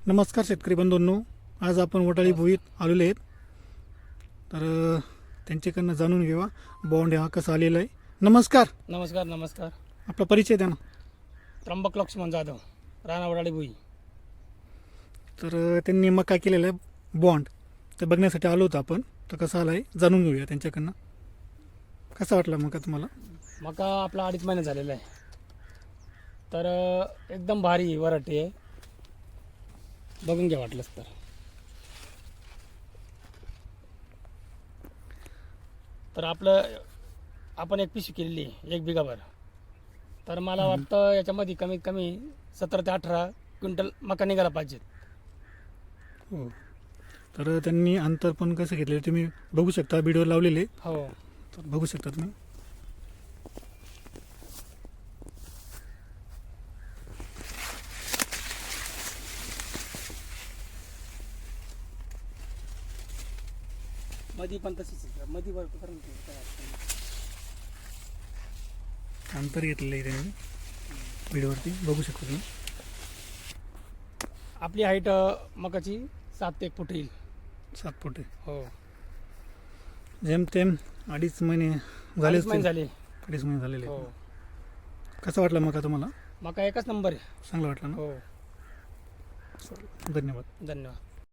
नमस्कार शेतकरी बंधूंनो, आज आपण वटाळी भुईत आलेले आहेत. तर त्यांच्याकडनं जाणून घेऊया बॉन्ड हा कसा आलेला आहे. नमस्कार. नमस्कार. आपला परिचय द्या ना. त्र्यंबक लक्ष्मण जाधव, राणा वडाळी भुई. तर त्यांनी मका केलेला आहे बॉन्ड, ते बघण्यासाठी आलो होतो आपण. तर कसा आला आहे जाणून घेऊया त्यांच्याकडनं. कसा वाटला मका तुम्हाला? मका आपला 2.5 महिने झालेला आहे. तर एकदम भारी व्हरायटी आहे, बघून घ्या वाटलंच तर. तर आपण एक पिशवी केलेली आहे 1 बिघाभर. तर मला वाटतं याच्यामध्ये कमीत कमी 17 ते 18 क्विंटल मका निघाला पाहिजे. हो. तर त्यांनी अंतर पण कसं घेतलेलं तुम्ही बघू शकता, व्हिडिओ लावलेले. हो. तर बघू शकता तुम्ही. मधी पण तशीच मधी भरपूर अंतर घेतलेलं आहे त्यांनी व्हिडिओवरती बघू शकता तुम्ही. आपली हाईट मकाची 7 ते 1 फूट येईल. 7 फूट आहे. हो. जेमतेम 2.5 महिने झाले. 2.5 महिने झाले. 2.5 महिने झालेले. हो. कसा वाटला मका तुम्हाला? मका एकच नंबर आहे. चांगला वाटला ना? हो. धन्यवाद. धन्यवाद.